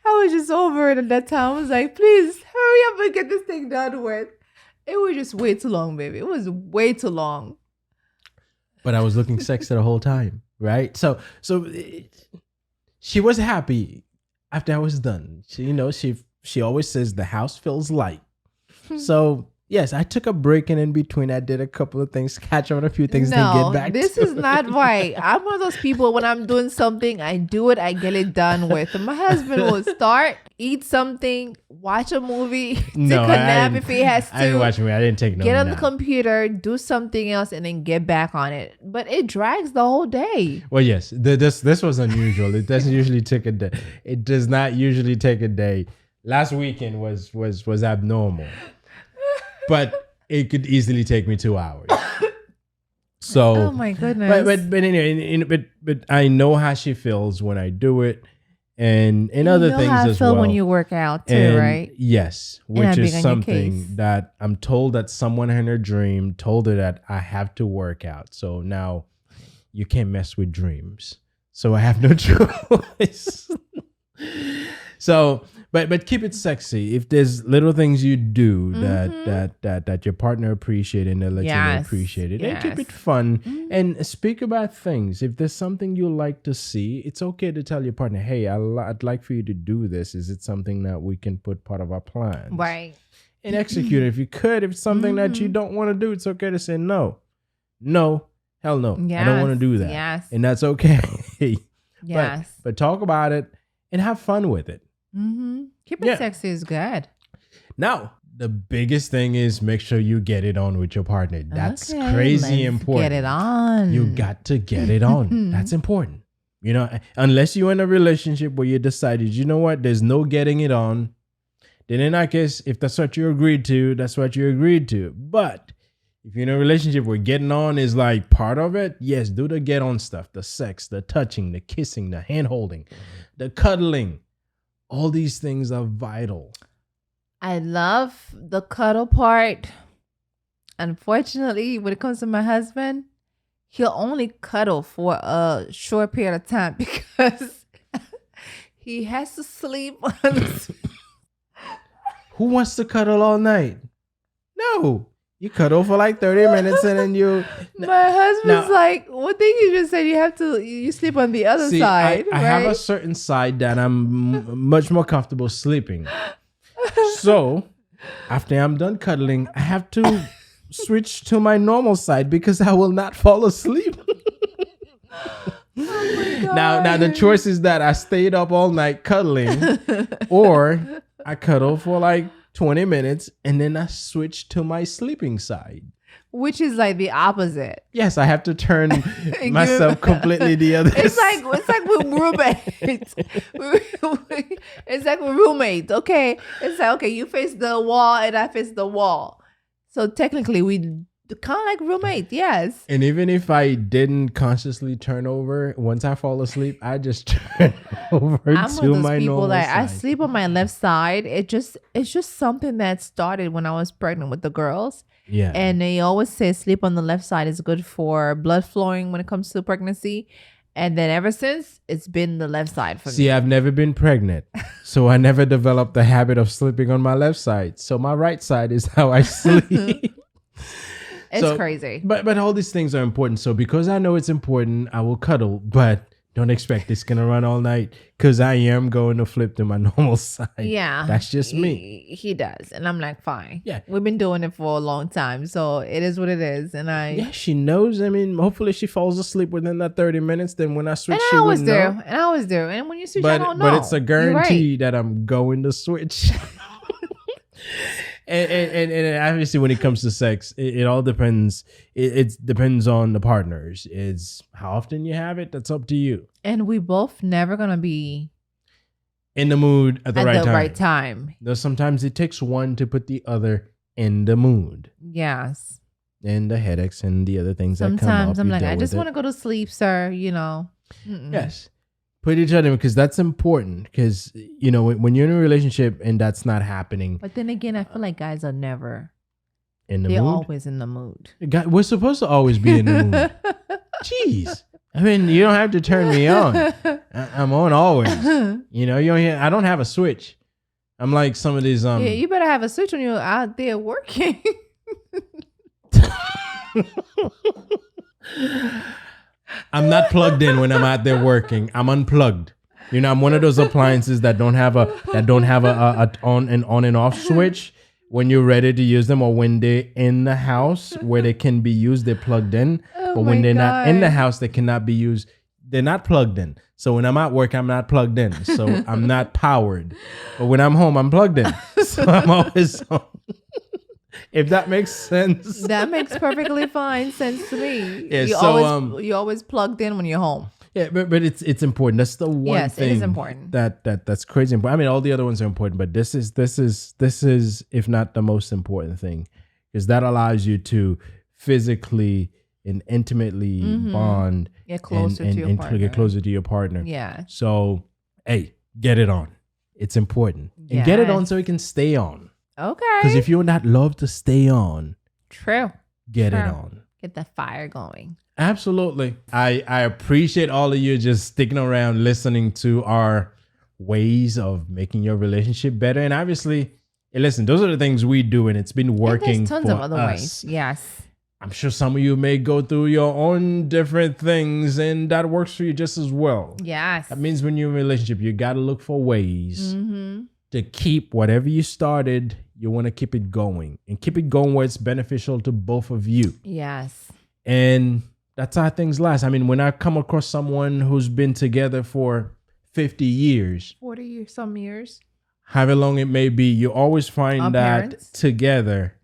I was just over it at that time. I was like, please hurry up and get this thing done with. It was just way too long, baby. It was way too long. But I was looking sexy the whole time, right? So she was happy after I was done. She always says the house feels light. So yes, I took a break and in between I did a couple of things, catch on a few things, then get back. This is not right. I'm one of those people when I'm doing something, I do it, I get it done with. And my husband will start, eat something, watch a movie, take a nap if he has to. I didn't watch a movie. I didn't take no Get on nap. the computer, do something else, and then get back on it. But it drags the whole day. Well, yes, this was unusual. It doesn't usually take a day. It does not usually take a day. Last weekend was abnormal. But it could easily take me 2 hours. So, Oh my goodness. but anyway, but I know how she feels when I do it, and other things how I as feel well. when you work out too, And right? yes, I'm which big is on your something case. that I'm told that someone in her dream told her that I have to work out. So now you can't mess with dreams. So I have no choice. So, but keep it sexy. If there's little things you do that your partner appreciate and they'll let you know appreciate it, and keep it fun and speak about things. If there's something you like to see, it's okay to tell your partner, "Hey, I'd like for you to do this. Is it something that we can put part of our plans?" Right. And execute it if you could. If it's something that you don't want to do, it's okay to say no. No, hell no. I don't want to do that. Yes. And that's okay. Yes. But talk about it and have fun with it. Mm-hmm. Keep it sexy is good. Now, the biggest thing is make sure you get it on with your partner. That's Okay, crazy let's important. Get it on. You got to get it on. That's important. Unless you're in a relationship where you decided, you know what, there's no getting it on, then in that case, if that's what you agreed to, that's what you agreed to. But if you're in a relationship where getting on is like part of it, yes, do the get on stuff, the sex, the touching, the kissing, the hand holding, the cuddling. All these things are vital. I love the cuddle part. Unfortunately, when it comes to my husband, he'll only cuddle for a short period of time because He has to sleep on the Who wants to cuddle all night? No. You cuddle for like 30 minutes and then you... My husband's like, what thing you just said? You sleep on the other side, I right? have a certain side that I'm much more comfortable sleeping. So, after I'm done cuddling, I have to switch to my normal side because I will not fall asleep. Now the choice is that I stayed up all night cuddling, or I cuddle for like 20 minutes and then I switch to my sleeping side. Which is like the opposite. Yes, I have to turn myself completely the other It's side. like with roommates. It's like with roommates. Okay. It's like, okay, you face the wall and I face the wall. So technically we kind of like roommates, yes. And even if I didn't consciously turn over, once I fall asleep, I just turn over I'm to one of those my people normal that side. I sleep on my left side. It's just something that started when I was pregnant with the girls. Yeah. And they always say sleep on the left side is good for blood flowing when it comes to pregnancy. And then ever since, it's been the left side for me. See, I've never been pregnant, so I never developed the habit of sleeping on my left side. So my right side is how I sleep. It's crazy. But all these things are important. So because I know it's important, I will cuddle. But don't expect it's going to run all night because I am going to flip to my normal side. Yeah. That's just me. He does. And I'm like, fine. Yeah. We've been doing it for a long time. So it is what it is. And Yeah, she knows. I mean, hopefully she falls asleep within that 30 minutes. Then when I switch, and she I would always do. know. And I always do. And when you switch, I don't know. But it's a guarantee You're that I'm going to switch. And obviously when it comes to sex, it all depends. It depends on the partners. It's how often you have it. That's up to you. And we both never going to be In the mood at the right time. Though sometimes it takes one to put the other in the mood. Yes. And the headaches and the other things that come up. Sometimes I'm you like, deal I just with want to go to sleep, sir. You know. Mm-mm. Yes. Put each other in because that's important. Because, you know, when you're in a relationship and that's not happening. But then again, I feel like guys are never In the They're mood? always in the mood. We're supposed to always be in the mood. Jeez. I mean, you don't have to turn me on. I'm on always. You know, I don't have a switch. I'm like some of these. Yeah, you better have a switch when you're out there working. I'm not plugged in when I'm out there working. I'm unplugged. You know, I'm one of those appliances that don't have a on and off switch. When you're ready to use them or when they're in the house where they can be used, they're plugged in. Oh but when they're not in the God. house, they cannot be used. They're not plugged in. So when I'm at work, I'm not plugged in. So I'm not powered. But when I'm home, I'm plugged in. So I'm always on. If that makes sense. That makes perfectly fine sense to me. Yeah, You always plugged in when you're home. Yeah, but it's important. That's the one Yes, thing it is important. that's crazy important. I mean, all the other ones are important, but this is if not the most important thing, because that allows you to physically and intimately bond, Get closer to your and partner. get closer to your partner. Yeah. So, hey, get it on. It's important, and get it on so it can stay on. Okay. Because if you're not love to stay on, True. get it True. on. Get the fire going. Absolutely. I appreciate all of you just sticking around, listening to our ways of making your relationship better. And obviously, hey, listen, those are the things we do, and it's been working And there's tons for of other us. ways. Yes. I'm sure some of you may go through your own different things, and that works for you just as well. Yes. That means when you're in a relationship, you got to look for ways to keep whatever you started. You want to keep it going, and keep it going where it's beneficial to both of you. Yes. And that's how things last. I mean, when I come across someone who's been together for 50 years, 40 some years. however long it may be, you always find Our that parents. together,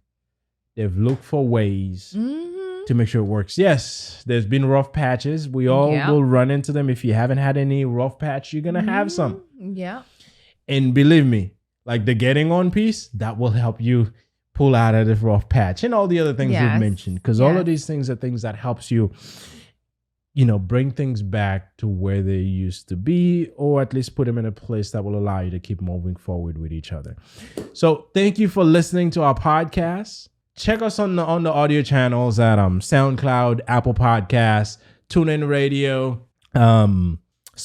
they've looked for ways to make sure it works. Yes, there's been rough patches. We all Yeah. will run into them. If you haven't had any rough patch, you're going to have some. Yeah. And believe me, like the getting on piece, that will help you pull out of the rough patch and all the other things Yes. we've mentioned. Because all Yes. of these things are things that helps you, you know, bring things back to where they used to be, or at least put them in a place that will allow you to keep moving forward with each other. So thank you for listening to our podcast. Check us on the audio channels at SoundCloud, Apple Podcasts, TuneIn Radio,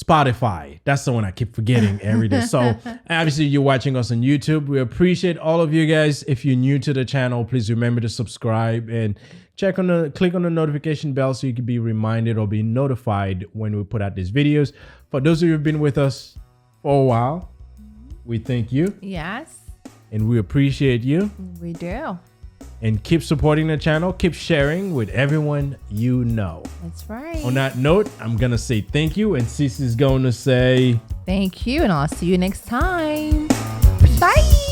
Spotify. That's the one I keep forgetting every day. So obviously you're watching us on YouTube. We appreciate all of you guys. If you're new to the channel, please remember to subscribe and click on the notification bell so you can be reminded or be notified when we put out these videos. For those of you who've been with us for a while, we thank you. Yes. And we appreciate you. We do. And keep supporting the channel. Keep sharing with everyone you know. That's right. On that note, I'm going to say thank you. And Cece's going to say thank you. And I'll see you next time. Bye.